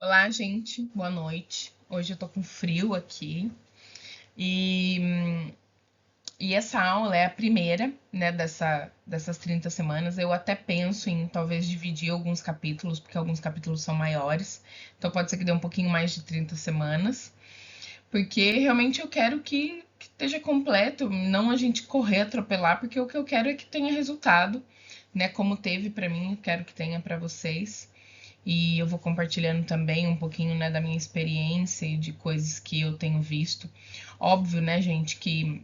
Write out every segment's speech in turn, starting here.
Olá, gente. Boa noite. Hoje eu tô com frio aqui e, e essa aula é a primeira, né, dessas 30 semanas. Eu até penso em talvez dividir alguns capítulos, porque alguns capítulos são maiores. Então pode ser que dê um pouquinho mais de 30 semanas, porque realmente eu quero que esteja completo, não a gente correr, atropelar, porque o que eu quero é que tenha resultado, né, como teve pra mim, eu quero que tenha pra vocês. E eu vou compartilhando também um pouquinho, né, da minha experiência e de coisas que eu tenho visto. Óbvio, né, gente, que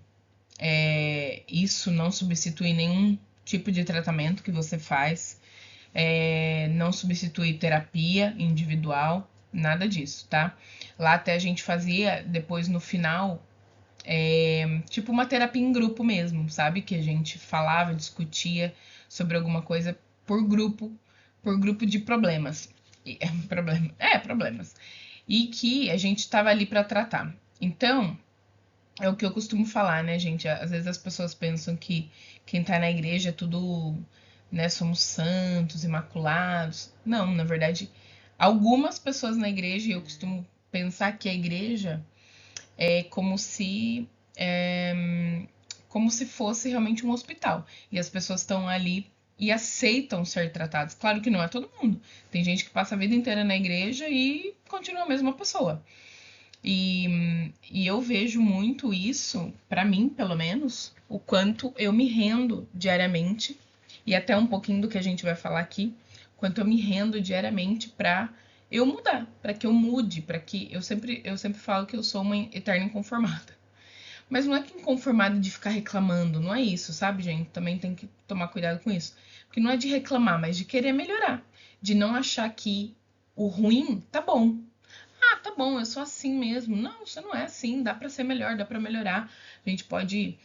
isso não substitui nenhum tipo de tratamento que você faz, não substitui terapia individual, nada disso, tá? Lá até a gente fazia, depois no final, tipo uma terapia em grupo mesmo, sabe? Que a gente falava, discutia sobre alguma coisa por grupo de problemas. Problemas. E que a gente estava ali para tratar. Então, é o que eu costumo falar, né, gente? Às vezes as pessoas pensam que quem tá na igreja é tudo, né, somos santos, imaculados. Não, na verdade, algumas pessoas na igreja, e eu costumo pensar que a igreja é como se fosse realmente um hospital. E as pessoas estão ali e aceitam ser tratadas. Claro que não é todo mundo. Tem gente que passa a vida inteira na igreja e continua a mesma pessoa. E eu vejo muito isso, para mim, pelo menos, o quanto eu me rendo diariamente, e até um pouquinho do que a gente vai falar aqui, quanto eu me rendo diariamente para eu mudar, para que eu mude, para que eu sempre falo que eu sou uma eterna inconformada. Mas não é que inconformada de ficar reclamando, não é isso, sabe, gente? Também tem que tomar cuidado com isso. Porque não é de reclamar, mas de querer melhorar. De não achar que o ruim tá bom. Ah, tá bom, eu sou assim mesmo. Não, você não é assim, dá pra ser melhor, dá pra melhorar. A gente pode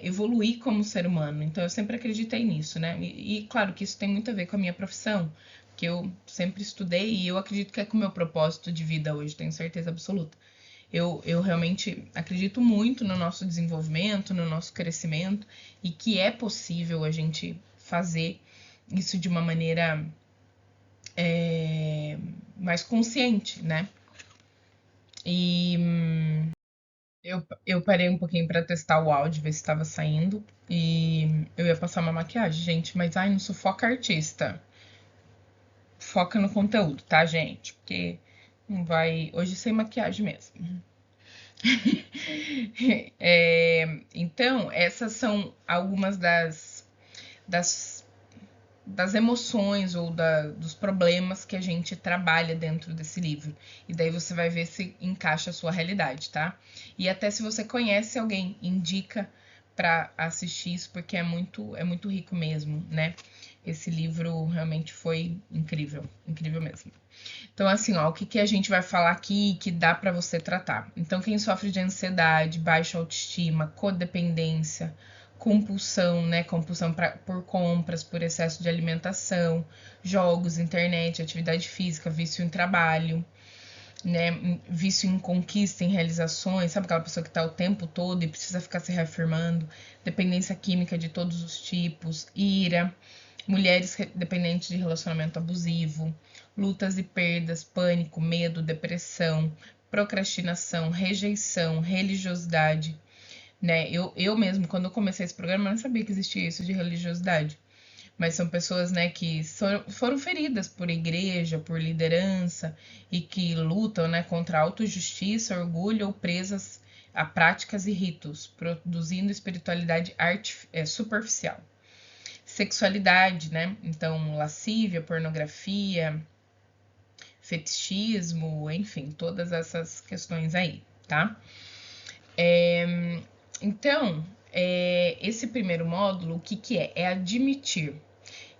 evoluir como ser humano. Então eu sempre acreditei nisso, né? E claro que isso tem muito a ver com a minha profissão, que eu sempre estudei e eu acredito que é com o meu propósito de vida hoje, tenho certeza absoluta. Eu realmente acredito muito no nosso desenvolvimento, no nosso crescimento e que é possível a gente fazer isso de uma maneira mais consciente, né? E eu parei um pouquinho pra testar o áudio, ver se estava saindo. E eu ia passar uma maquiagem, gente, mas ai, não sufoca artista. Foca no conteúdo, tá, gente? Porque não vai. Hoje sem maquiagem mesmo. Então, essas são algumas das, das emoções ou dos problemas que a gente trabalha dentro desse livro. E daí você vai ver se encaixa a sua realidade, tá? E até se você conhece alguém, indica para assistir isso, porque é muito rico mesmo, né? Esse livro realmente foi incrível, incrível mesmo. Então, assim, ó, o que, que a gente vai falar aqui que dá para você tratar? Então, quem sofre de ansiedade, baixa autoestima, codependência, compulsão, né? Compulsão por compras, por excesso de alimentação, jogos, internet, atividade física, vício em trabalho, né? Vício em conquista, em realizações, sabe aquela pessoa que tá o tempo todo e precisa ficar se reafirmando, dependência química de todos os tipos, ira, mulheres dependentes de relacionamento abusivo, lutas e perdas, pânico, medo, depressão, procrastinação, rejeição, religiosidade, né? Eu mesmo, quando eu comecei esse programa, eu não sabia que existia isso de religiosidade. Mas são pessoas, né, que foram feridas por igreja, por liderança e que lutam, né, contra a autojustiça, orgulho ou presas a práticas e ritos, produzindo espiritualidade superficial. Sexualidade, né? Então, lascívia, pornografia, fetichismo, enfim, todas essas questões aí, tá? Então, esse primeiro módulo, o que que é? É admitir.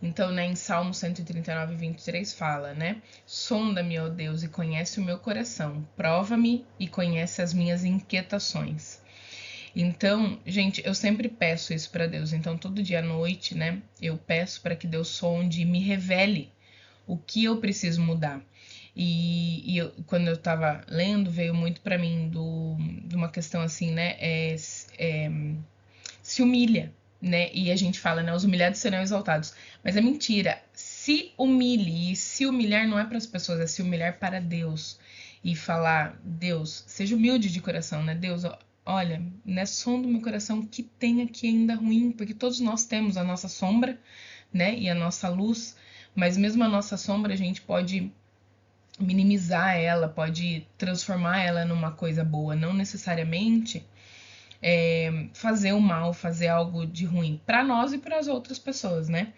Então, né, em Salmo 139, 23 fala, né? Sonda-me, ó Deus, e conhece o meu coração. Prova-me e conhece as minhas inquietações. Então, gente, eu sempre peço isso para Deus. Então, todo dia à noite, né, eu peço para que Deus sonde e me revele o que eu preciso mudar. Quando eu estava lendo, veio muito para mim de uma questão assim, né, se humilha, né? E a gente fala, né, os humilhados serão exaltados. Mas é mentira. se humilhe. E se humilhar não é para as pessoas, é se humilhar para Deus. E falar, Deus, seja humilde de coração, né? Deus, olha, não é som do meu coração que tem aqui ainda ruim, porque todos nós temos a nossa sombra, né? E a nossa luz, mas mesmo a nossa sombra a gente pode minimizar ela, pode transformar ela numa coisa boa, não necessariamente fazer o mal, fazer algo de ruim para nós e para as outras pessoas, né?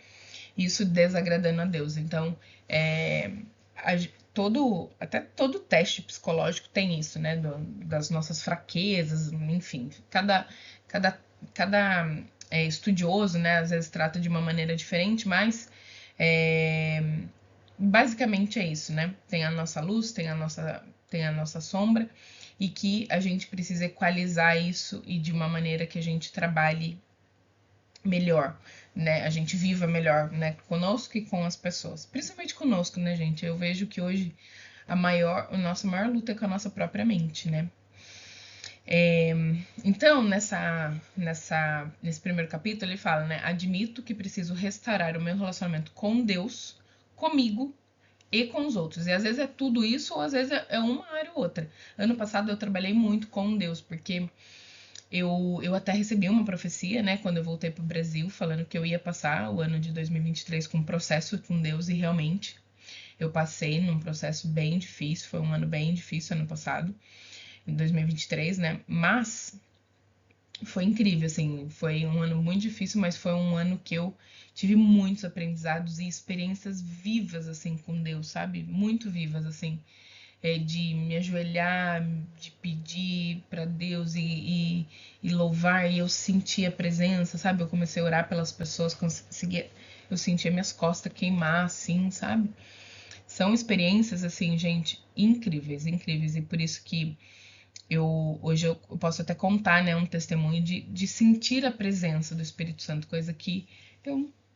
Isso desagradando a Deus. Então, até todo teste psicológico tem isso, né? Das nossas fraquezas, enfim. Cada estudioso, né? Às vezes trata de uma maneira diferente, mas basicamente é isso, né? Tem a nossa luz, tem a nossa sombra, e que a gente precisa equalizar isso e de uma maneira que a gente trabalhe melhor, né? A gente viva melhor, né? Conosco e com as pessoas. Principalmente conosco, né, gente? Eu vejo que hoje a nossa maior luta é com a nossa própria mente, né? Então, nesse primeiro capítulo, ele fala, né? Admito que preciso restaurar o meu relacionamento com Deus, comigo e com os outros. E às vezes é tudo isso, ou às vezes é uma área ou outra. Ano passado eu trabalhei muito com Deus, porque eu até recebi uma profecia, né, quando eu voltei para o Brasil, falando que eu ia passar o ano de 2023 com um processo com Deus, e realmente eu passei num processo bem difícil, foi um ano bem difícil ano passado, em 2023, né, mas foi incrível, assim, foi um ano muito difícil, mas foi um ano que eu tive muitos aprendizados e experiências vivas, assim, com Deus, sabe? Muito vivas, assim, de me ajoelhar, de pedir para Deus e louvar, e eu sentia a presença, sabe? Eu comecei a orar pelas pessoas, eu sentia minhas costas queimar, assim, sabe? São experiências, assim, gente, incríveis, incríveis, e por isso que hoje eu posso até contar, né, um testemunho de sentir a presença do Espírito Santo, coisa que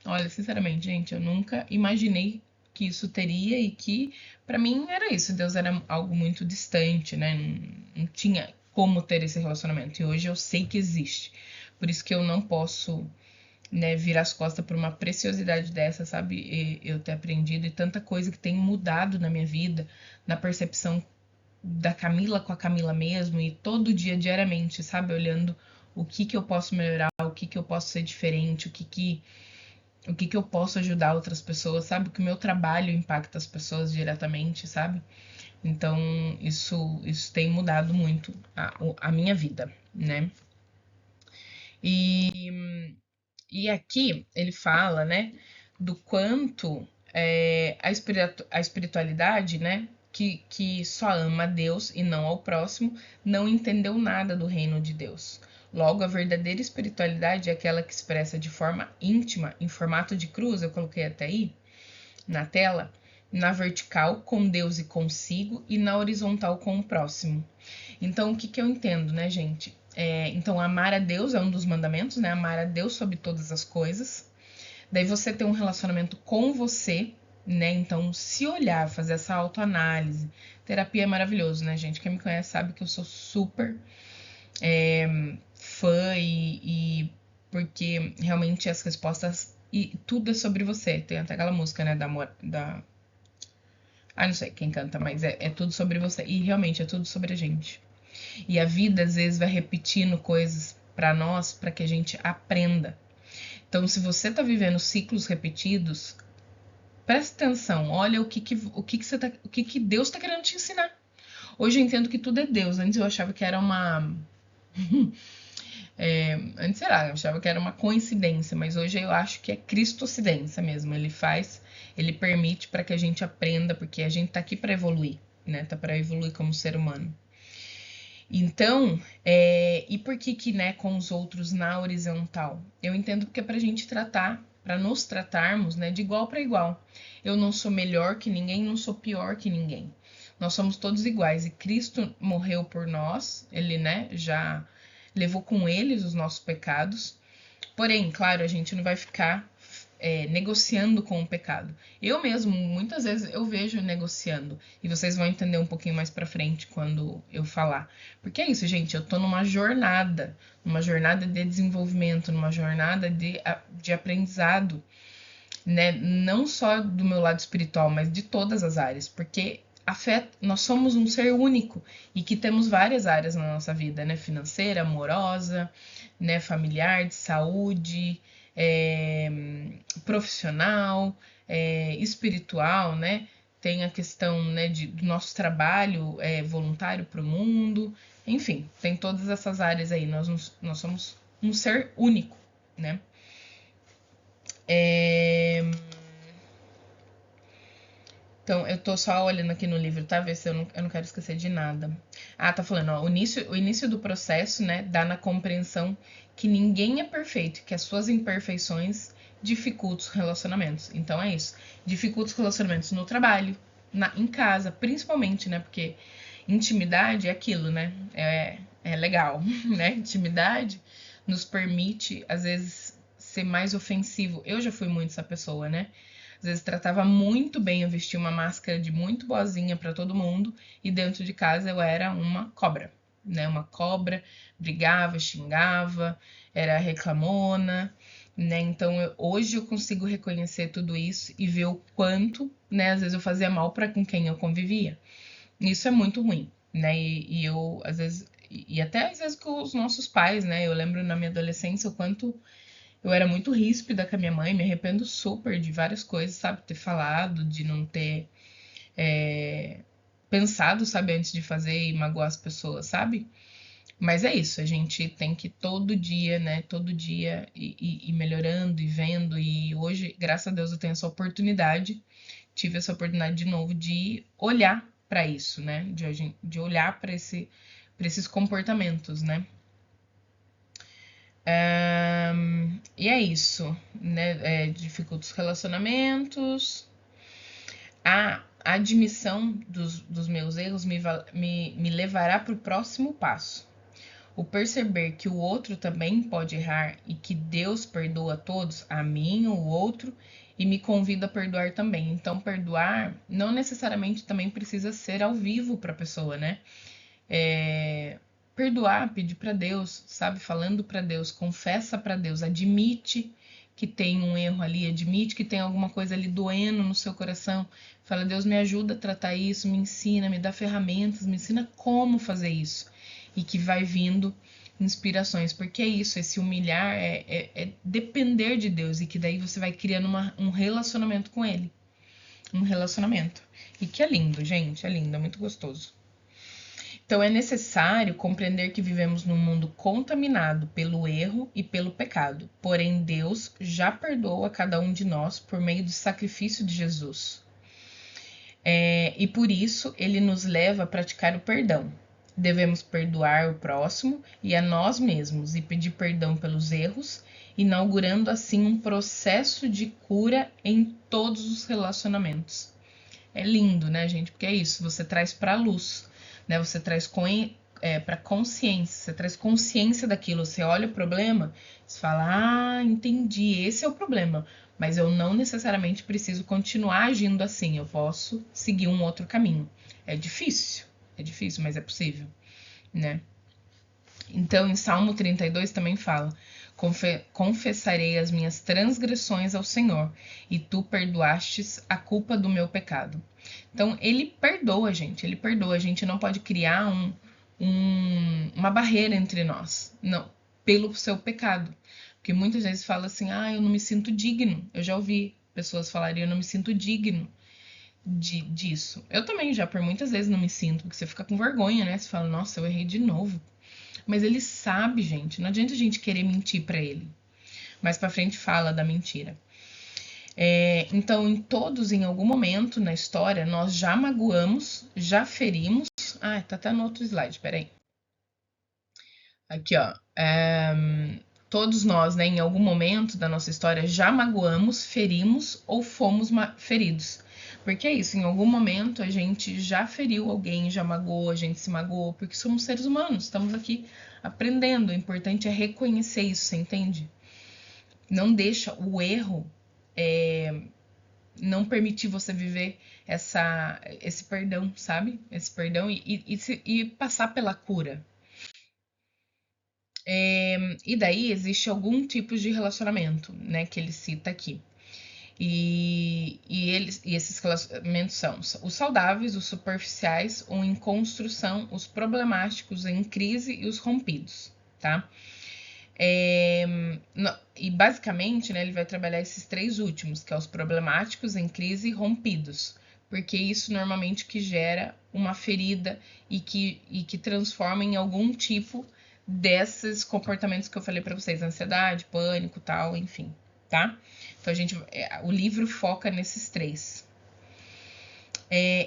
olha, sinceramente, gente, eu nunca imaginei que isso teria, e que para mim era isso, Deus era algo muito distante, né, não tinha como ter esse relacionamento, e hoje eu sei que existe, por isso que eu não posso, né, virar as costas por uma preciosidade dessa, sabe, eu ter aprendido, e tanta coisa que tem mudado na minha vida, na percepção da Camila com a Camila mesmo, e todo dia, diariamente, sabe, olhando o que eu posso melhorar, o que eu posso ser diferente, o que eu posso ajudar outras pessoas, sabe, que o meu trabalho impacta as pessoas diretamente, sabe, então isso tem mudado muito a minha vida, né, e aqui ele fala, né, do quanto a espiritualidade, né, que só ama a Deus e não ao próximo, não entendeu nada do reino de Deus. Logo, a verdadeira espiritualidade é aquela que expressa de forma íntima, em formato de cruz, eu coloquei até aí na tela, na vertical com Deus e consigo, e na horizontal com o próximo. Então, o que eu entendo, né, gente? Então, amar a Deus é um dos mandamentos, né? Amar a Deus sobre todas as coisas. Daí você ter um relacionamento com você, né? Então, se olhar, fazer essa autoanálise. Terapia é maravilhoso, né, gente? Quem me conhece sabe que eu sou super fã, e porque realmente as respostas e tudo é sobre você. Tem até aquela música, né, não sei quem canta, mas é tudo sobre você. E realmente é tudo sobre a gente. E a vida às vezes vai repetindo coisas para nós, para que a gente aprenda. Então, se você tá vivendo ciclos repetidos, presta atenção, olha o que Deus tá querendo te ensinar. Hoje eu entendo que tudo é Deus. Antes eu achava que era antes, sei lá, eu achava que era uma coincidência, mas hoje eu acho que é cristocidência mesmo. Ele permite para que a gente aprenda, porque a gente tá aqui para evoluir, né? Tá para evoluir como ser humano. Então, e por que, né, com os outros na horizontal? Eu entendo que é pra gente tratar, para nos tratarmos, né, de igual para igual. Eu não sou melhor que ninguém, não sou pior que ninguém. Nós somos todos iguais, e Cristo morreu por nós, ele, né, já levou com ele os nossos pecados. Porém, claro, a gente não vai ficar negociando com o pecado. Eu mesmo, muitas vezes, eu vejo negociando. E vocês vão entender um pouquinho mais pra frente quando eu falar. Porque é isso, gente, eu tô numa jornada de desenvolvimento, numa jornada de aprendizado. né? Não só do meu lado espiritual, mas de todas as áreas, porque a fé, nós somos um ser único e que temos várias áreas na nossa vida, né? Financeira, amorosa, né? Familiar, de saúde, é, profissional, espiritual, né? Tem a questão, né, do nosso trabalho voluntário para o mundo, enfim, tem todas essas áreas aí. Nós somos um ser único, né? Então, eu tô só olhando aqui no livro, tá? Ver se eu não quero esquecer de nada. Ah, tá falando, ó, o início do processo, né, dá na compreensão que ninguém é perfeito, que as suas imperfeições dificultam os relacionamentos. Então é isso. Dificulta os relacionamentos no trabalho, em casa, principalmente, né? Porque intimidade é aquilo, né? É legal, né? Intimidade nos permite, às vezes, ser mais ofensivo. Eu já fui muito essa pessoa, né? Às vezes tratava muito bem, eu vestia uma máscara de muito boazinha para todo mundo e dentro de casa eu era uma cobra, né? Uma cobra, brigava, xingava, era reclamona, né? Então hoje eu consigo reconhecer tudo isso e ver o quanto, né? Às vezes eu fazia mal para com quem eu convivia. Isso é muito ruim, né? E eu às vezes e até às vezes com os nossos pais, né? Eu lembro na minha adolescência o quanto eu era muito ríspida com a minha mãe, me arrependo super de várias coisas, sabe? Ter falado, de não ter pensado, sabe, antes de fazer e magoar as pessoas, sabe? Mas é isso, a gente tem que todo dia, né? Todo dia ir melhorando e vendo. E hoje, graças a Deus, eu tenho essa oportunidade, tive essa oportunidade de novo de olhar para isso, né? De olhar para esses comportamentos, né? E é isso, né? Dificulta os relacionamentos. A admissão dos meus erros me levará para o próximo passo. O perceber que o outro também pode errar e que Deus perdoa a todos, a mim, o outro, e me convida a perdoar também. Então, perdoar não necessariamente também precisa ser ao vivo para a pessoa, né? Perdoar, pedir para Deus, sabe? Falando para Deus, confessa para Deus, admite que tem um erro ali, admite que tem alguma coisa ali doendo no seu coração. Fala, Deus, me ajuda a tratar isso, me ensina, me dá ferramentas, me ensina como fazer isso. E que vai vindo inspirações, porque é isso, esse humilhar é depender de Deus e que daí você vai criando um relacionamento com Ele. Um relacionamento. E que é lindo, gente, é lindo, é muito gostoso. Então é necessário compreender que vivemos num mundo contaminado pelo erro e pelo pecado. Porém, Deus já perdoou a cada um de nós por meio do sacrifício de Jesus. E por isso ele nos leva a praticar o perdão. Devemos perdoar o próximo e a nós mesmos e pedir perdão pelos erros, inaugurando assim um processo de cura em todos os relacionamentos. É lindo, né, gente? Porque é isso, você traz para a luz, né? Você traz para consciência, você traz consciência daquilo. Você olha o problema, você fala, entendi, esse é o problema. Mas eu não necessariamente preciso continuar agindo assim, eu posso seguir um outro caminho. É difícil, mas é possível, né? Então, em Salmo 32 também fala: confessarei as minhas transgressões ao Senhor, e tu perdoastes a culpa do meu pecado. Então, ele perdoa a gente, ele perdoa. A gente não pode criar uma barreira entre nós, não, pelo seu pecado. Porque muitas vezes fala assim, eu não me sinto digno. Eu já ouvi pessoas falarem, eu não me sinto digno disso. Eu também já por muitas vezes não me sinto, porque você fica com vergonha, né? Você fala, nossa, eu errei de novo. Mas ele sabe, gente. Não adianta a gente querer mentir para ele. Mais para frente fala da mentira. Então, em algum momento na história, nós já magoamos, já ferimos. Tá até no outro slide, peraí. Aqui, ó. Todos nós, né, em algum momento da nossa história, já magoamos, ferimos ou fomos feridos. Porque é isso, em algum momento a gente já feriu alguém, já magoou, a gente se magoou, porque somos seres humanos, estamos aqui aprendendo. O importante é reconhecer isso, você entende? Não deixa o erro não permitir você viver esse perdão, sabe? Esse perdão e passar pela cura. E daí existe algum tipo de relacionamento, né, que ele cita aqui. E esses relacionamentos são os saudáveis, os superficiais, ou em construção, os problemáticos, em crise e os rompidos, tá? E basicamente, né, ele vai trabalhar esses 3 últimos, que é os problemáticos, em crise e rompidos, porque isso normalmente que gera uma ferida e que transforma em algum tipo desses comportamentos que eu falei para vocês, ansiedade, pânico, tal, enfim, tá? Então o livro foca nesses 3.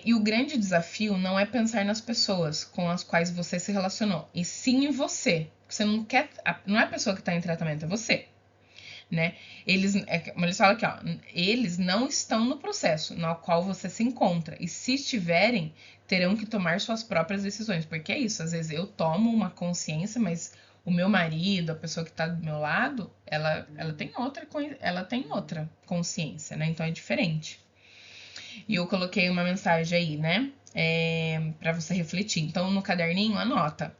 E o grande desafio não é pensar nas pessoas com as quais você se relacionou, e sim em você. Você não quer, não é a pessoa que está em tratamento, é você, né? Eles falam aqui, ó, eles não estão no processo no qual você se encontra, e se estiverem, terão que tomar suas próprias decisões, porque é isso, às vezes eu tomo uma consciência, mas o meu marido, a pessoa que está do meu lado, ela tem outra consciência, né? Então é diferente. E eu coloquei uma mensagem aí, né? Para você refletir. Então, no caderninho, anota.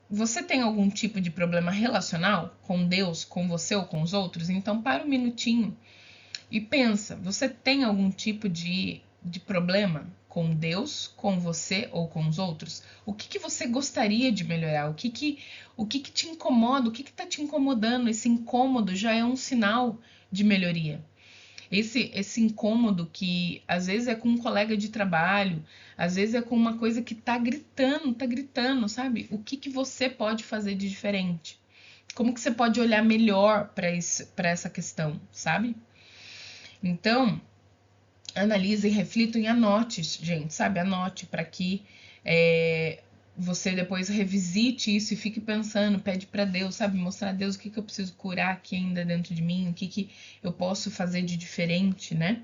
Você tem algum tipo de problema relacional com Deus, com você ou com os outros? Então, para um minutinho e pensa. Você tem algum tipo de problema com Deus, com você ou com os outros? O que você gostaria de melhorar? O que te incomoda? O que está te incomodando? Esse incômodo já é um sinal de melhoria. Esse incômodo que às vezes é com um colega de trabalho, às vezes é com uma coisa que tá gritando, sabe? O que você pode fazer de diferente? Como que você pode olhar melhor para essa questão, sabe? Então, analise, reflita e anote, gente, sabe? Anote para que você depois revisite isso e fique pensando, pede para Deus, sabe? Mostrar a Deus o que eu preciso curar aqui ainda dentro de mim, o que eu posso fazer de diferente, né?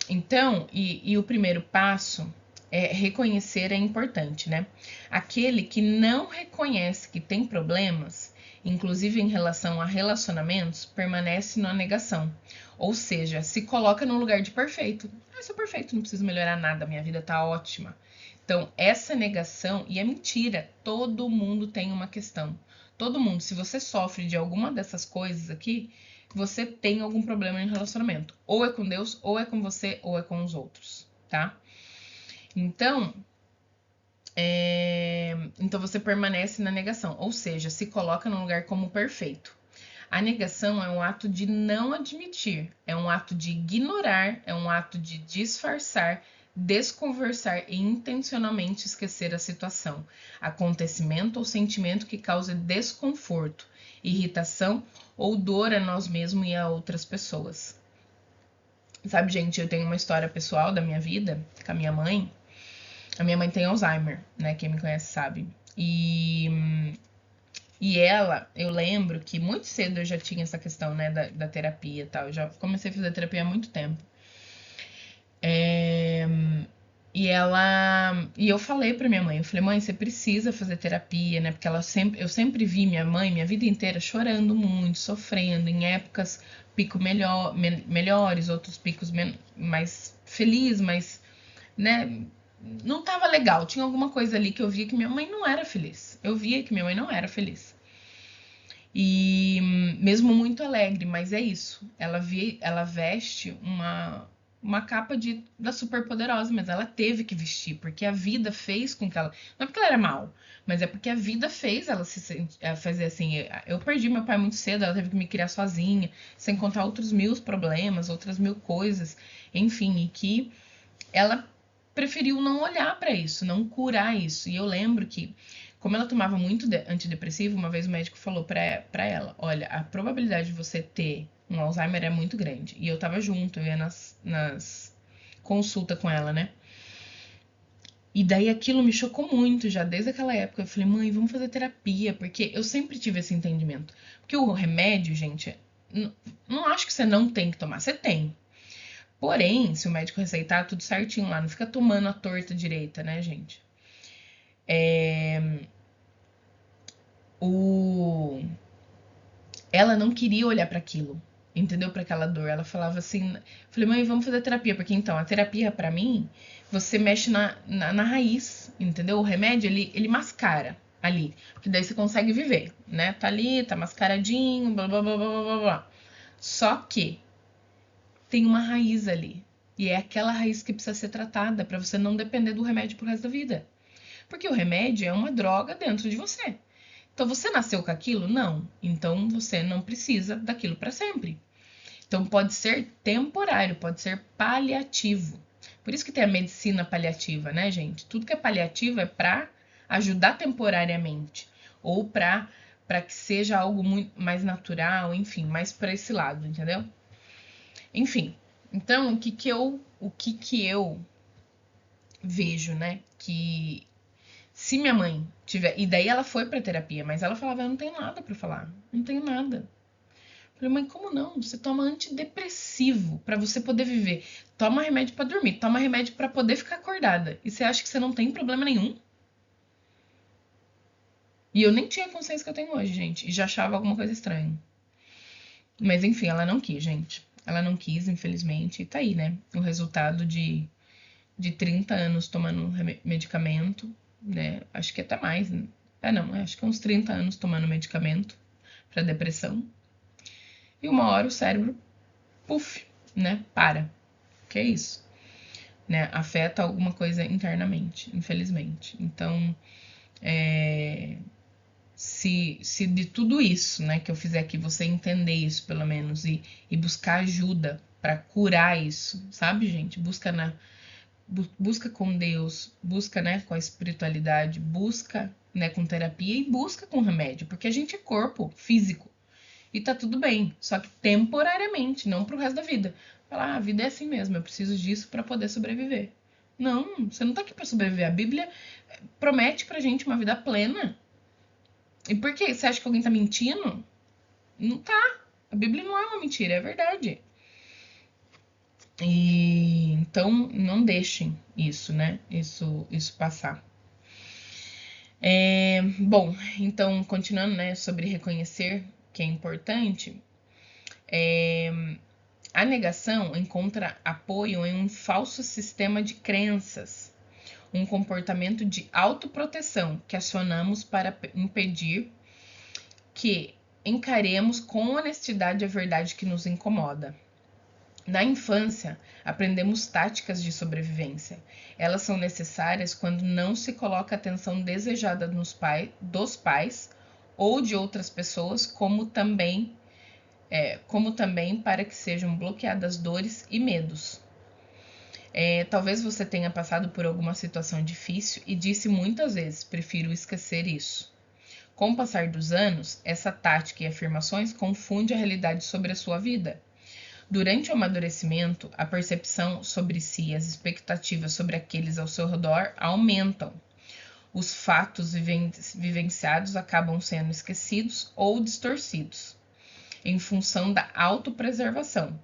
Então, e o primeiro passo é reconhecer é importante, né? Aquele que não reconhece que tem problemas, inclusive em relação a relacionamentos, permanece na negação. Ou seja, se coloca no lugar de perfeito. Eu sou perfeito, não preciso melhorar nada, minha vida tá ótima. Então, essa negação, e é mentira, todo mundo tem uma questão. Todo mundo, se você sofre de alguma dessas coisas aqui, você tem algum problema em relacionamento. Ou é com Deus, ou é com você, ou é com os outros, tá? Então, então você permanece na negação, ou seja, se coloca no lugar como perfeito. A negação é um ato de não admitir, é um ato de ignorar, é um ato de disfarçar, desconversar e intencionalmente esquecer a situação, acontecimento ou sentimento que cause desconforto, irritação ou dor a nós mesmos e a outras pessoas. Sabe, gente, eu tenho uma história pessoal da minha vida com a minha mãe. A minha mãe tem Alzheimer, né? Quem me conhece sabe. E ela, eu lembro que muito cedo eu já tinha essa questão, né, da terapia e tal. Eu já comecei a fazer terapia há muito tempo. E eu falei pra minha mãe, eu falei, mãe, você precisa fazer terapia, né? Porque eu sempre vi minha mãe, minha vida inteira, chorando muito, sofrendo, em épocas melhores, outros picos mais felizes, mas, né, não tava legal. Tinha alguma coisa ali que eu via que minha mãe não era feliz. Eu via que minha mãe não era feliz. E mesmo muito alegre, mas é isso. Ela veste uma capa da superpoderosa, mas ela teve que vestir, porque a vida fez com que ela. Não é porque ela era mal, mas é porque a vida fez ela fazer assim. Eu perdi meu pai muito cedo, ela teve que me criar sozinha, sem contar outros 1000 problemas, outras 1000 coisas, enfim, e que ela preferiu não olhar para isso, não curar isso. E eu lembro que, como ela tomava muito antidepressivo, uma vez o médico falou para ela, olha, a probabilidade de você ter um Alzheimer é muito grande. E eu tava junto, eu ia nas consultas com ela, né? E daí aquilo me chocou muito já desde aquela época. Eu falei, mãe, vamos fazer terapia, porque eu sempre tive esse entendimento. Porque o remédio, gente, não acho que você não tem que tomar, você tem. Porém, se o médico receitar tudo certinho lá, não fica tomando a torta direita, né, gente? Ela não queria olhar para aquilo, entendeu? Para aquela dor. Ela falava assim, falei, mãe, vamos fazer terapia, porque então a terapia para mim, você mexe na raiz, entendeu? O remédio ele mascara, ali. Porque daí você consegue viver, né? Tá ali, tá mascaradinho, blá, blá, blá, blá, blá, blá. Só que tem uma raiz ali. E é aquela raiz que precisa ser tratada para você não depender do remédio pro resto da vida. Porque o remédio é uma droga dentro de você. Então você nasceu com aquilo? Não. Então você não precisa daquilo para sempre. Então pode ser temporário, pode ser paliativo. Por isso que tem a medicina paliativa, né, gente? Tudo que é paliativo é para ajudar temporariamente ou para que seja algo muito mais natural, enfim, mais para esse lado, entendeu? Enfim. Então, o que que eu vejo, né, que se minha mãe tiver, e daí ela foi para terapia, mas ela falava, eu não tenho nada para falar, não tenho nada. Falei, mãe, como não? Você toma antidepressivo para você poder viver. Toma remédio para dormir, toma remédio para poder ficar acordada. E você acha que você não tem problema nenhum? E eu nem tinha a consciência que eu tenho hoje, gente. E já achava alguma coisa estranha. Mas enfim, ela não quis, gente. Ela não quis, infelizmente. E tá aí, né? O resultado de 30 anos tomando medicamento, né? Acho que até mais. Né? Não, acho que uns 30 anos tomando medicamento para depressão. E uma hora o cérebro, puf, né? Para. Que é isso? Né? Afeta alguma coisa internamente, infelizmente. Então, se de tudo isso, né, que eu fizer aqui, você entender isso pelo menos e buscar ajuda para curar isso, sabe, gente? Busca com Deus, busca, né, com a espiritualidade, busca, né, com terapia e busca com remédio, porque a gente é corpo físico e tá tudo bem, só que temporariamente, não pro resto da vida. Falar, a vida é assim mesmo, eu preciso disso para poder sobreviver. Não, você não tá aqui para sobreviver. A Bíblia promete pra gente uma vida plena. E por quê? Você acha que alguém tá mentindo? Não tá. A Bíblia não é uma mentira, é verdade. E então não deixem isso, né? Isso passar. Bom, então continuando, né, sobre reconhecer que é importante, a negação encontra apoio em um falso sistema de crenças, um comportamento de autoproteção que acionamos para impedir que encaremos com honestidade a verdade que nos incomoda. Na infância, aprendemos táticas de sobrevivência. Elas são necessárias quando não se coloca a atenção desejada dos pais ou de outras pessoas, como também para que sejam bloqueadas dores e medos. Talvez você tenha passado por alguma situação difícil e disse muitas vezes: prefiro esquecer isso. Com o passar dos anos, essa tática e afirmações confunde a realidade sobre a sua vida. Durante o amadurecimento, a percepção sobre si e as expectativas sobre aqueles ao seu redor aumentam. Os fatos vivenciados acabam sendo esquecidos ou distorcidos, em função da autopreservação.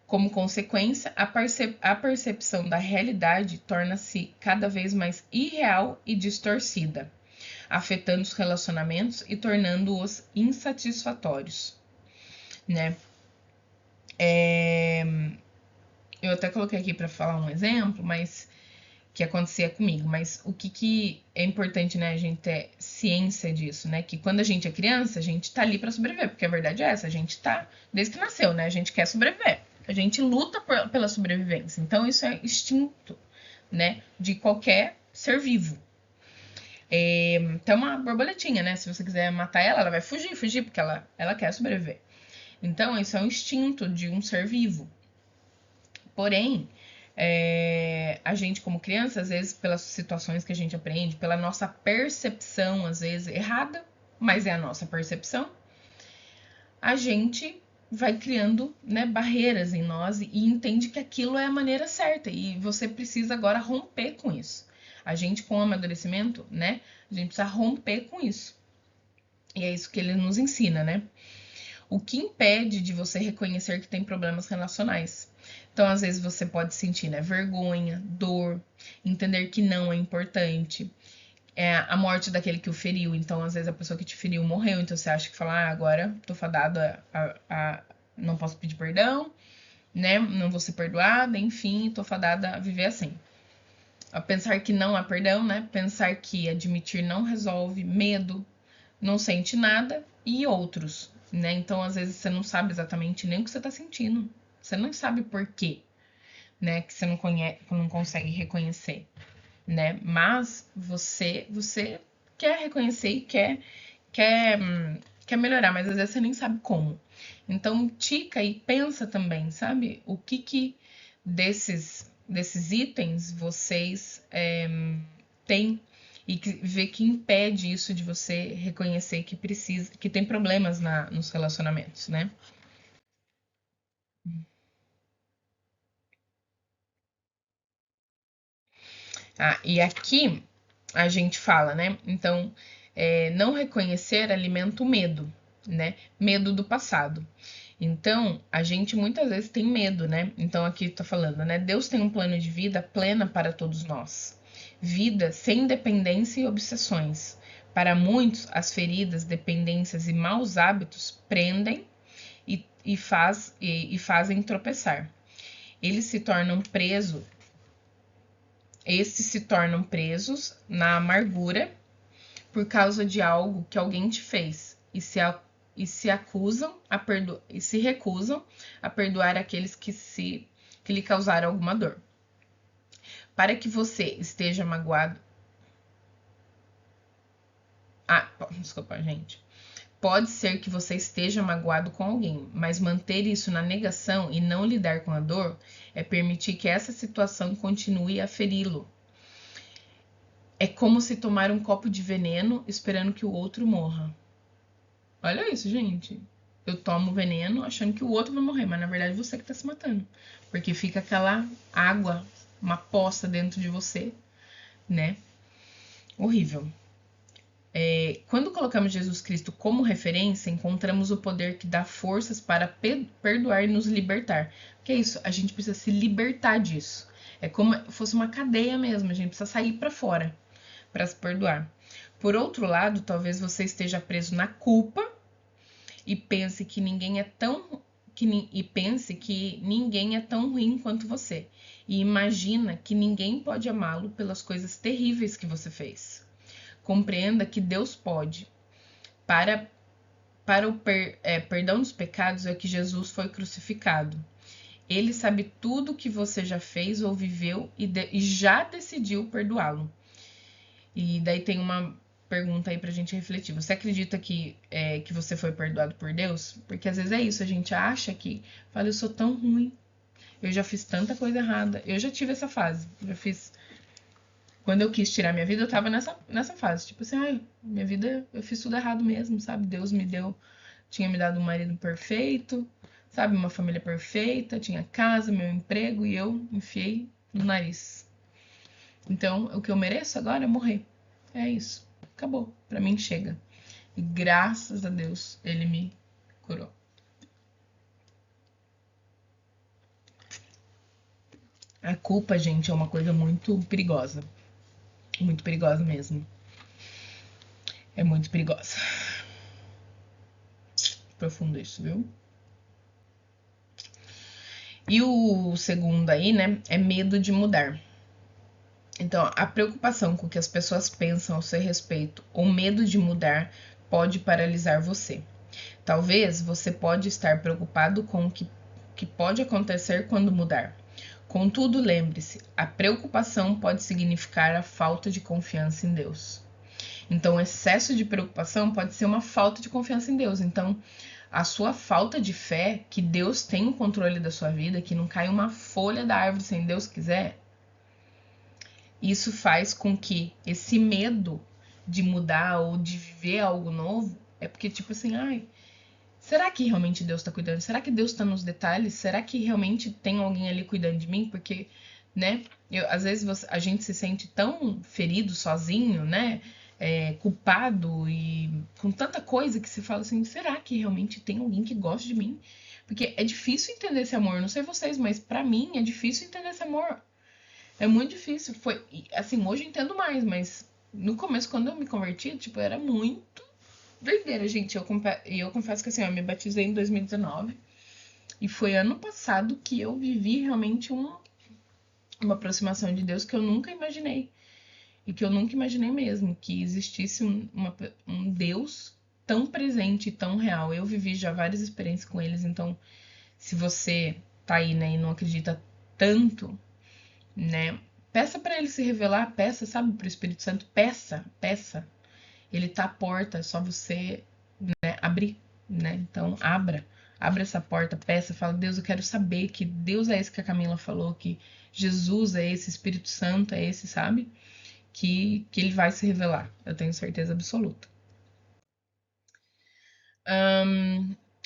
Como consequência, a percepção da realidade torna-se cada vez mais irreal e distorcida, afetando os relacionamentos e tornando-os insatisfatórios, né? Eu até coloquei aqui para falar um exemplo, mas que acontecia comigo, mas o que é importante, né, a gente ter ciência disso, né, que quando a gente é criança, a gente tá ali para sobreviver, porque a verdade é essa, a gente tá desde que nasceu, né, a gente quer sobreviver, a gente luta pela sobrevivência, então isso é instinto, né, de qualquer ser vivo. Tem uma borboletinha, né, se você quiser matar ela vai fugir, porque ela quer sobreviver. Então, isso é um instinto de um ser vivo. Porém, a gente como criança, às vezes pelas situações que a gente aprende, pela nossa percepção, às vezes errada, mas é a nossa percepção, a gente vai criando, né, barreiras em nós e entende que aquilo é a maneira certa e você precisa agora romper com isso. A gente com o amadurecimento, né, a gente precisa romper com isso. E é isso que ele nos ensina, né? O que impede de você reconhecer que tem problemas relacionais. Então, às vezes, você pode sentir, né, vergonha, dor, entender que não é importante, a morte daquele que o feriu. Então, às vezes, a pessoa que te feriu morreu, então você acha que fala, agora tô fadada não posso pedir perdão, né, não vou ser perdoada, enfim, tô fadada a viver assim. A pensar que não há perdão, né? Pensar que admitir não resolve, medo, não sente nada e outros, né? Então, às vezes, você não sabe exatamente nem o que você tá sentindo. Você não sabe por quê, né? Que você não conhece, não consegue reconhecer, né? Mas você quer reconhecer e quer, quer melhorar, mas às vezes você nem sabe como. Então, tica e pensa também, sabe? O que desses itens vocês têm e vê que impede isso de você reconhecer que precisa, que tem problemas nos relacionamentos, né? Ah, e aqui a gente fala, né? Então, não reconhecer alimenta o medo, né? Medo do passado. Então, a gente muitas vezes tem medo, né? Então, aqui tá falando, né? Deus tem um plano de vida plena para todos nós. Vida sem dependência e obsessões. Para muitos, as feridas, dependências e maus hábitos prendem e fazem tropeçar. Eles se tornam presos, esses se tornam presos na amargura por causa de algo que alguém te fez e se recusam a perdoar aqueles que lhe causaram alguma dor. Para que você esteja magoado. Desculpa, gente. Pode ser que você esteja magoado com alguém, mas manter isso na negação e não lidar com a dor é permitir que essa situação continue a feri-lo. É como se tomar um copo de veneno esperando que o outro morra. Olha isso, gente. Eu tomo veneno achando que o outro vai morrer, mas na verdade você que tá se matando. Porque fica aquela água, uma poça dentro de você, né? Horrível. Quando colocamos Jesus Cristo como referência, encontramos o poder que dá forças para perdoar e nos libertar. Que é isso? A gente precisa se libertar disso. É como se fosse uma cadeia mesmo, a gente precisa sair para fora para se perdoar. Por outro lado, talvez você esteja preso na culpa e pense que ninguém é tão ruim quanto você. E imagina que ninguém pode amá-lo pelas coisas terríveis que você fez. Compreenda que Deus pode. Para o perdão dos pecados é que Jesus foi crucificado. Ele sabe tudo que você já fez ou viveu e já decidiu perdoá-lo. E daí tem uma pergunta aí pra gente refletir. Você acredita que você foi perdoado por Deus? Porque às vezes é isso, a gente acha que, fala, eu sou tão ruim, eu já fiz tanta coisa errada. Eu já tive essa fase, já fiz. Quando eu quis tirar minha vida, eu tava nessa fase. Tipo assim, ai, minha vida, eu fiz tudo errado mesmo, sabe? Deus me deu, tinha me dado um marido perfeito, sabe? Uma família perfeita, tinha casa, meu emprego, e eu enfiei no nariz. Então, o que eu mereço agora é morrer. É isso. Acabou. Pra mim chega. E graças a Deus ele me curou. A culpa, gente, é uma coisa muito perigosa. Muito perigosa mesmo. É muito perigosa. Profundo isso, viu? E o segundo aí, né, é medo de mudar. Então, a preocupação com o que as pessoas pensam ao seu respeito ou medo de mudar pode paralisar você. Talvez você pode estar preocupado com o que pode acontecer quando mudar. Contudo, lembre-se, a preocupação pode significar a falta de confiança em Deus. Então, o excesso de preocupação pode ser uma falta de confiança em Deus. Então, a sua falta de fé, que Deus tem o controle da sua vida, que não cai uma folha da árvore sem Deus quiser, isso faz com que esse medo de mudar ou de viver algo novo, é porque tipo assim, ai, será que realmente Deus tá cuidando? Será que Deus tá nos detalhes? Será que realmente tem alguém ali cuidando de mim? Porque, né, às vezes a gente se sente tão ferido sozinho, né? Culpado e com tanta coisa que se fala assim, será que realmente tem alguém que gosta de mim? Porque é difícil entender esse amor, não sei vocês, mas pra mim é difícil entender esse amor. É muito difícil. Foi, assim, hoje eu entendo mais, mas no começo, quando eu me converti, tipo, era muito doideira, gente. Eu confesso que assim, eu me batizei em 2019 e foi ano passado que eu vivi realmente uma aproximação de Deus que eu nunca imaginei. E que eu nunca imaginei mesmo, que existisse um Deus tão presente e tão real. Eu vivi já várias experiências com eles, então se você tá aí, né, e não acredita tanto, né, peça para ele se revelar, peça, sabe, pro Espírito Santo, peça. Ele tá à porta, é só você, né, abrir, né? Então abra essa porta, peça, fala: Deus, eu quero saber que Deus é esse que a Camila falou, que Jesus é esse, Espírito Santo é esse, sabe? Que ele vai se revelar, eu tenho certeza absoluta.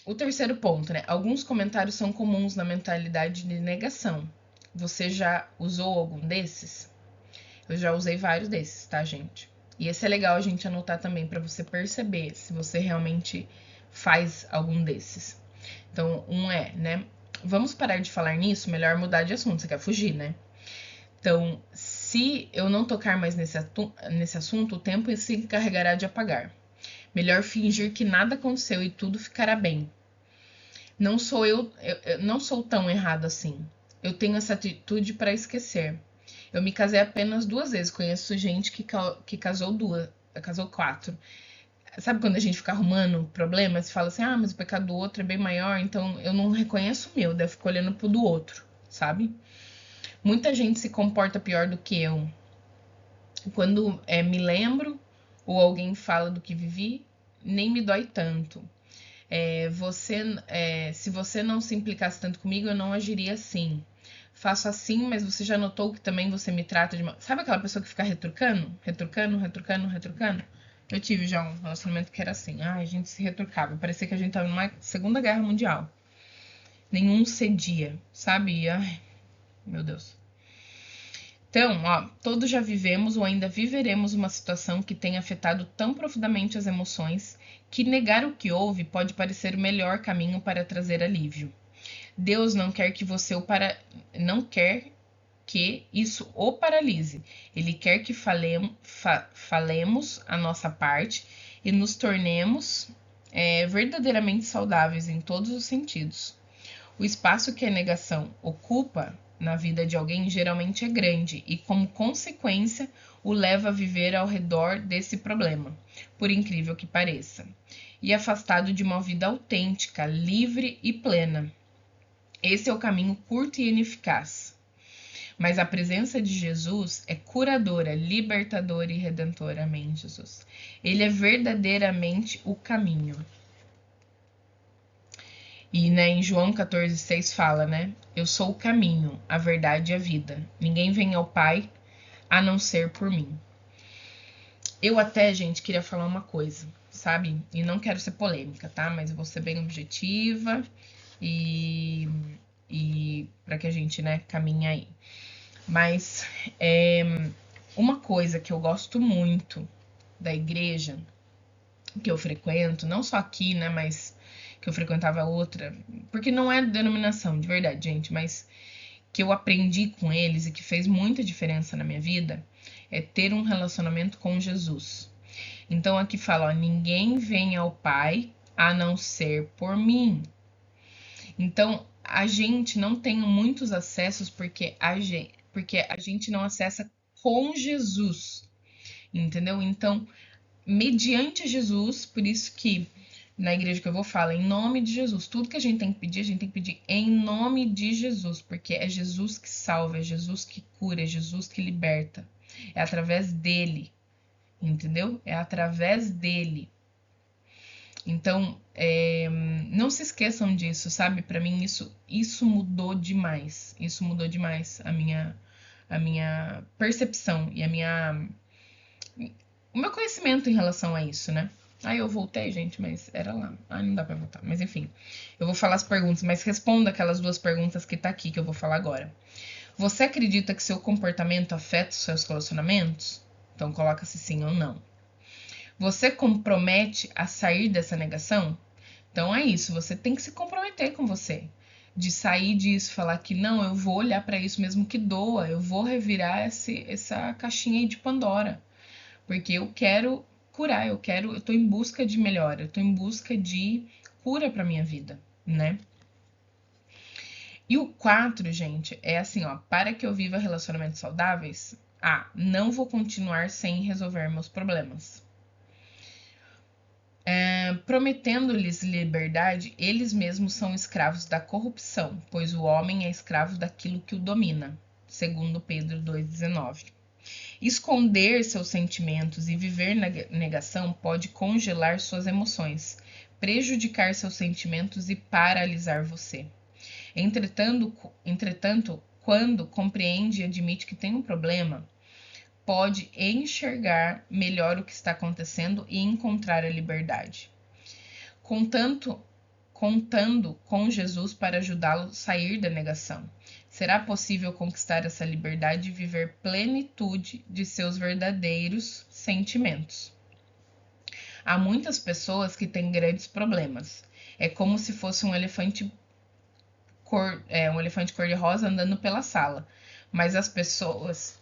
O terceiro ponto, né? Alguns comentários são comuns na mentalidade de negação. Você já usou algum desses? Eu já usei vários desses, tá, gente? E esse é legal a gente anotar também para você perceber se você realmente faz algum desses. Então, um é, né? Vamos parar de falar nisso, melhor mudar de assunto. Você quer fugir, né? Então, se eu não tocar mais nesse assunto, o tempo se encarregará de apagar. Melhor fingir que nada aconteceu e tudo ficará bem. Não sou eu não sou tão errado assim. Eu tenho essa atitude para esquecer. Eu me casei apenas 2 vezes. Conheço gente que casou 4. Sabe quando a gente fica arrumando problemas e fala assim: ah, mas o pecado do outro é bem maior, então eu não reconheço o meu, daí eu fico olhando pro do outro, sabe? Muita gente se comporta pior do que eu. Quando me lembro ou alguém fala do que vivi, nem me dói tanto. Se você não se implicasse tanto comigo, eu não agiria assim. Faço assim, mas você já notou que também você me trata de... Sabe aquela pessoa que fica retrucando? Retrucando? Eu tive já um relacionamento que era assim. A gente se retrucava. Parecia que a gente tava numa Segunda Guerra Mundial. Nenhum cedia, sabe? Ai, meu Deus. Então, ó, todos já vivemos ou ainda viveremos uma situação que tem afetado tão profundamente as emoções que negar o que houve pode parecer o melhor caminho para trazer alívio. Deus não quer que não quer que isso o paralise. Ele quer que falemos a nossa parte e nos tornemos verdadeiramente saudáveis em todos os sentidos. O espaço que a negação ocupa na vida de alguém geralmente é grande e, como consequência, o leva a viver ao redor desse problema, por incrível que pareça, e afastado de uma vida autêntica, livre e plena. Esse é o caminho curto e ineficaz. Mas a presença de Jesus é curadora, libertadora e redentora. Amém, Jesus. Ele é verdadeiramente o caminho. E, né, em João 14,6 fala, né? Eu sou o caminho, a verdade e a vida. Ninguém vem ao Pai a não ser por mim. Eu até, gente, queria falar uma coisa, sabe? E não quero ser polêmica, tá? Mas eu vou ser bem objetiva e para que a gente, né, caminhe aí. Mas uma coisa que eu gosto muito da igreja que eu frequento, não só aqui, né, mas que eu frequentava outra, porque não é denominação, de verdade, gente, mas que eu aprendi com eles e que fez muita diferença na minha vida, é ter um relacionamento com Jesus. Então aqui fala, ó, ninguém vem ao Pai a não ser por mim. Então a gente não tem muitos acessos porque a gente não acessa com Jesus, entendeu? Então, mediante Jesus, por isso que na igreja que eu vou falar, em nome de Jesus. Tudo que a gente tem que pedir em nome de Jesus, porque é Jesus que salva, é Jesus que cura, é Jesus que liberta. É através dele, entendeu? É através dele. Então, não se esqueçam disso, sabe? Para mim, isso mudou demais. Isso mudou demais a minha percepção e o meu conhecimento em relação a isso, né? Eu voltei, gente, mas era lá. Não dá pra voltar. Mas enfim, eu vou falar as perguntas, mas responda aquelas 2 perguntas que tá aqui, que eu vou falar agora. Você acredita que seu comportamento afeta os seus relacionamentos? Então coloca se sim ou não. Você compromete a sair dessa negação? Então é isso, você tem que se comprometer com você. De sair disso, falar que não, eu vou olhar para isso mesmo que doa, eu vou revirar essa caixinha aí de Pandora. Porque eu quero curar, eu tô em busca de melhora, eu tô em busca de cura para minha vida, né? E o 4, gente, é assim, ó, para que eu viva relacionamentos saudáveis, não vou continuar sem resolver meus problemas. Prometendo-lhes liberdade, eles mesmos são escravos da corrupção, pois o homem é escravo daquilo que o domina, segundo Pedro 2,19. Esconder seus sentimentos e viver na negação pode congelar suas emoções, prejudicar seus sentimentos e paralisar você. Entretanto, quando compreende e admite que tem um problema, pode enxergar melhor o que está acontecendo e encontrar a liberdade. Contando com Jesus para ajudá-lo a sair da negação, será possível conquistar essa liberdade e viver plenitude de seus verdadeiros sentimentos. Há muitas pessoas que têm grandes problemas. É como se fosse um elefante cor-de-rosa andando pela sala. Mas as pessoas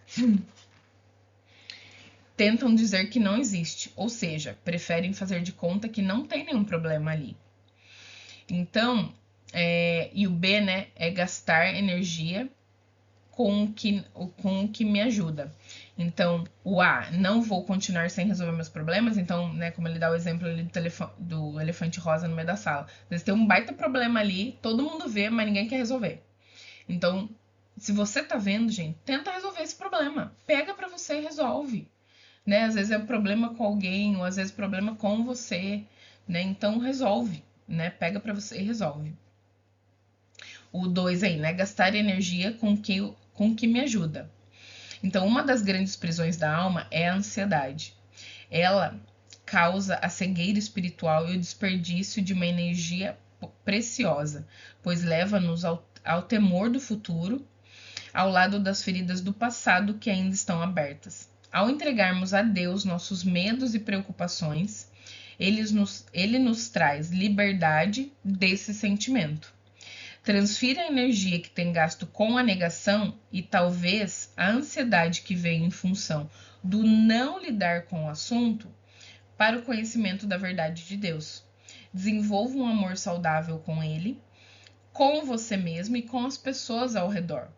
tentam dizer que não existe, ou seja, preferem fazer de conta que não tem nenhum problema ali. Então, e o B, né, é gastar energia com o que me ajuda. Então, o A, não vou continuar sem resolver meus problemas. Então, né, como ele dá o exemplo ali do elefante rosa no meio da sala. Às vezes tem um baita problema ali, todo mundo vê, mas ninguém quer resolver. Então, se você tá vendo, gente, tenta resolver esse problema. Pega pra você e resolve. Né? Às vezes é um problema com alguém, ou às vezes é problema com você, né? Então, resolve, né? Pega pra você e resolve. O 2 aí, né? Gastar energia com o que me ajuda. Então, uma das grandes prisões da alma é a ansiedade. Ela causa a cegueira espiritual e o desperdício de uma energia preciosa, pois leva-nos ao temor do futuro, ao lado das feridas do passado que ainda estão abertas. Ao entregarmos a Deus nossos medos e preocupações, ele nos traz liberdade desse sentimento. Transfira a energia que tem gasto com a negação e talvez a ansiedade que veio em função do não lidar com o assunto para o conhecimento da verdade de Deus. Desenvolva um amor saudável com ele, com você mesmo e com as pessoas ao redor.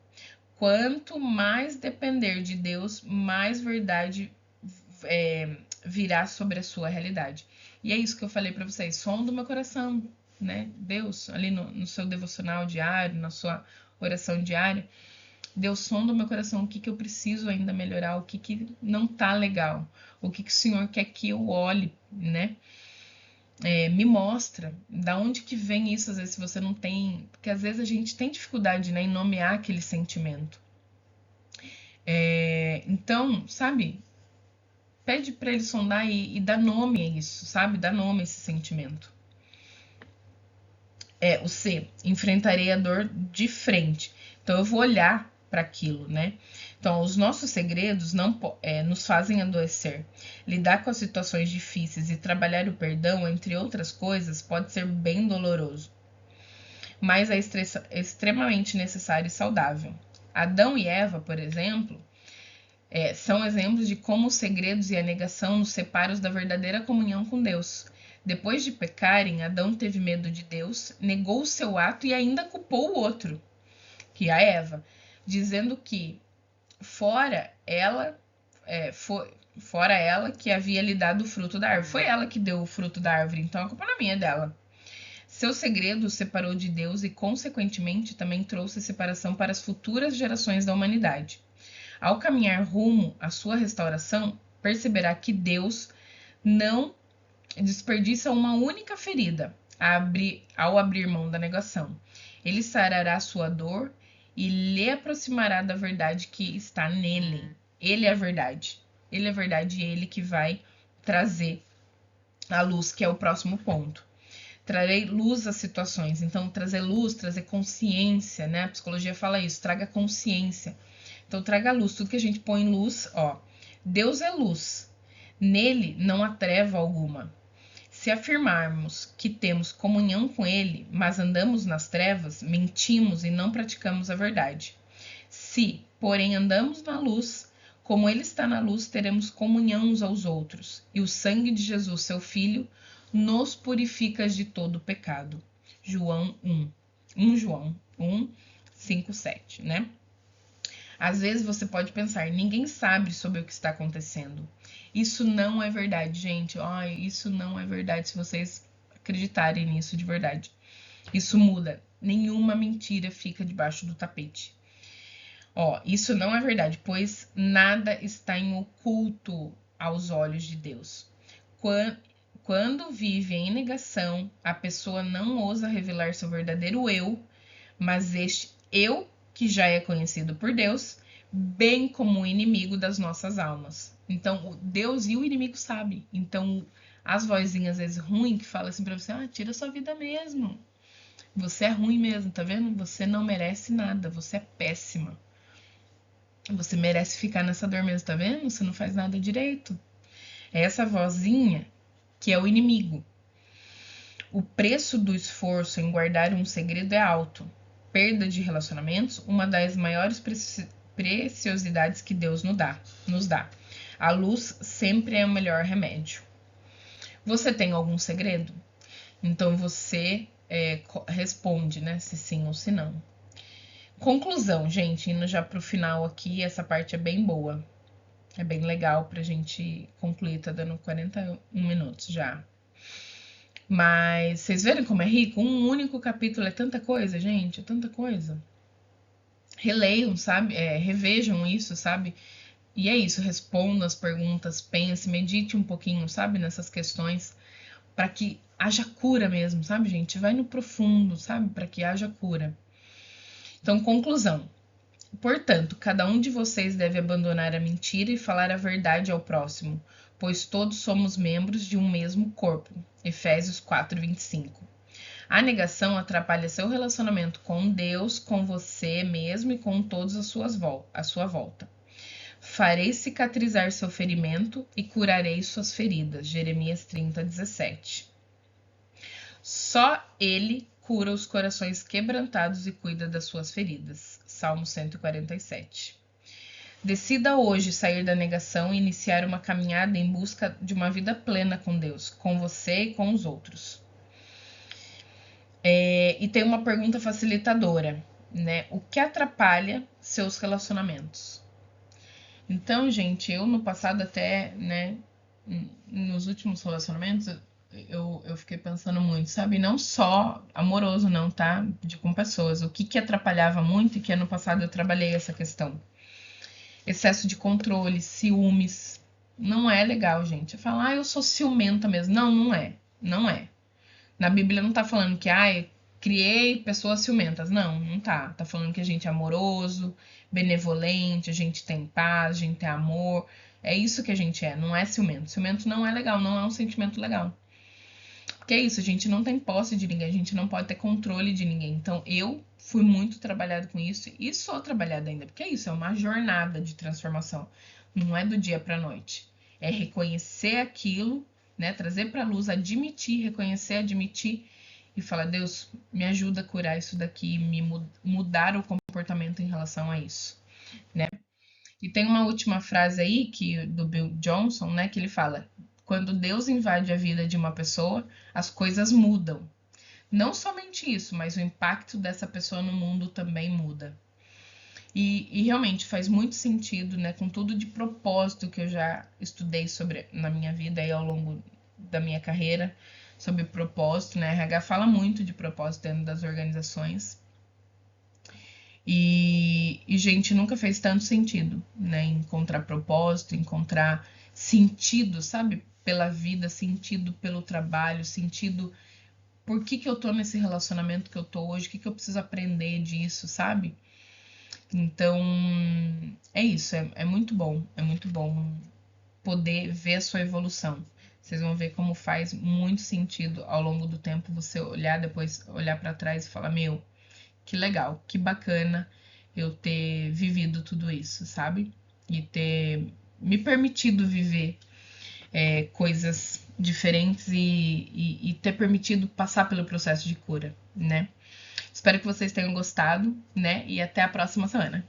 Quanto mais depender de Deus, mais verdade virá sobre a sua realidade. E é isso que eu falei para vocês, som do meu coração, né? Deus, ali no seu devocional diário, na sua oração diária, Deus, som do meu coração, o que eu preciso ainda melhorar, o que não tá legal, o que o Senhor quer que eu olhe, né? Me mostra da onde que vem isso, às vezes, se você não tem, porque às vezes a gente tem dificuldade, né, em nomear aquele sentimento. Então, sabe, pede para ele sondar e dar nome a isso, sabe, dá nome a esse sentimento. O C, enfrentarei a dor de frente. Então, eu vou olhar para aquilo, né? Então, os nossos segredos não nos fazem adoecer. Lidar com as situações difíceis e trabalhar o perdão, entre outras coisas, pode ser bem doloroso, mas é extremamente necessário e saudável. Adão e Eva, por exemplo, são exemplos de como os segredos e a negação nos separam da verdadeira comunhão com Deus. Depois de pecarem, Adão teve medo de Deus, negou o seu ato e ainda culpou o outro, que é a Eva, dizendo que fora ela que havia lhe dado o fruto da árvore. Foi ela que deu o fruto da árvore, então a culpa não é minha, é dela. Seu segredo o separou de Deus e, consequentemente, também trouxe separação para as futuras gerações da humanidade. Ao caminhar rumo à sua restauração, perceberá que Deus não desperdiça uma única ferida ao abrir mão da negação. Ele sarará sua dor e lhe aproximará da verdade que está nele. Ele é a verdade. Ele é a verdade e ele que vai trazer a luz, que é o próximo ponto. Trarei luz às situações. Então, trazer luz, trazer consciência, né? A psicologia fala isso, traga consciência. Então, traga luz. Tudo que a gente põe em luz, Deus é luz. Nele não há treva alguma. Se afirmarmos que temos comunhão com ele, mas andamos nas trevas, mentimos e não praticamos a verdade. Se, porém, andamos na luz, como ele está na luz, teremos comunhão uns aos outros, e o sangue de Jesus, seu Filho, nos purifica de todo pecado. João 1. 1 João 1, 5:7, né? Às vezes você pode pensar, ninguém sabe sobre o que está acontecendo. Isso não é verdade, gente. Ai, isso não é verdade se vocês acreditarem nisso de verdade. Isso muda. Nenhuma mentira fica debaixo do tapete. Isso não é verdade, pois nada está em oculto aos olhos de Deus. Quando vive em negação, a pessoa não ousa revelar seu verdadeiro eu, mas este eu, que já é conhecido por Deus, bem como o inimigo das nossas almas. Então, Deus e o inimigo sabem. Então, as vozinhas, às vezes, ruins, que falam assim pra você, tira sua vida mesmo. Você é ruim mesmo, tá vendo? Você não merece nada, você é péssima. Você merece ficar nessa dor mesmo, tá vendo? Você não faz nada direito. É essa vozinha que é o inimigo. O preço do esforço em guardar um segredo é alto. Perda de relacionamentos, uma das maiores preciosidades que Deus nos dá. A luz sempre é o melhor remédio. Você tem algum segredo? Então você responde, né? Se sim ou se não. Conclusão, gente, indo já pro final aqui, essa parte é bem boa. É bem legal pra gente concluir, tá dando 41 minutos já. Mas vocês verem como é rico? Um único capítulo é tanta coisa, gente, é tanta coisa. Releiam, sabe? Revejam isso, sabe? E é isso, respondam as perguntas, pense, medite um pouquinho, sabe? Nessas questões, para que haja cura mesmo, sabe, gente? Vai no profundo, sabe? Para que haja cura. Então, conclusão. Portanto, cada um de vocês deve abandonar a mentira e falar a verdade ao próximo, pois todos somos membros de um mesmo corpo. Efésios 4:25. A negação atrapalha seu relacionamento com Deus, com você mesmo e com todos à sua volta. Farei cicatrizar seu ferimento e curarei suas feridas. Jeremias 30:17. Só Ele cura os corações quebrantados e cuida das suas feridas. Salmo 147. Decida hoje sair da negação e iniciar uma caminhada em busca de uma vida plena com Deus, com você e com os outros. E tem uma pergunta facilitadora, né? O que atrapalha seus relacionamentos? Então, gente, eu no passado até, né, nos últimos relacionamentos, eu fiquei pensando muito, sabe? Não só amoroso não, tá? Com pessoas. O que atrapalhava muito e que ano passado eu trabalhei essa questão. Excesso de controle, ciúmes. Não é legal, gente. Falar, eu sou ciumenta mesmo. Não, não é. Não é. Na Bíblia não tá falando que, criei pessoas ciumentas. Não, não tá. Tá falando que a gente é amoroso, benevolente, a gente tem paz, a gente tem amor. É isso que a gente é, não é ciumento. Ciumento não é legal, não é um sentimento legal. Porque é isso, a gente não tem posse de ninguém, a gente não pode ter controle de ninguém. Então, eu fui muito trabalhada com isso e sou trabalhada ainda. Porque é isso, é uma jornada de transformação. Não é do dia pra noite. É reconhecer aquilo, né? Trazer pra luz, admitir, reconhecer, admitir e falar, Deus, me ajuda a curar isso daqui, me mudar o comportamento em relação a isso, né? E tem uma última frase aí do Bill Johnson, né? Que ele fala, quando Deus invade a vida de uma pessoa, as coisas mudam. Não somente isso, mas o impacto dessa pessoa no mundo também muda. E realmente faz muito sentido, né? Com tudo de propósito que eu já estudei sobre na minha vida e ao longo da minha carreira, sobre propósito, né? RH fala muito de propósito dentro das organizações. E, gente, nunca fez tanto sentido, né? Encontrar propósito, encontrar sentido, sabe? Pela vida, sentido pelo trabalho, sentido por que eu tô nesse relacionamento que eu tô hoje, o que eu preciso aprender disso, sabe? Então, é isso, é muito bom poder ver a sua evolução. Vocês vão ver como faz muito sentido ao longo do tempo você olhar depois, olhar para trás e falar, meu, que legal, que bacana eu ter vivido tudo isso, sabe? E ter me permitido viver coisas diferentes e ter permitido passar pelo processo de cura, né? Espero que vocês tenham gostado, né? E até a próxima semana.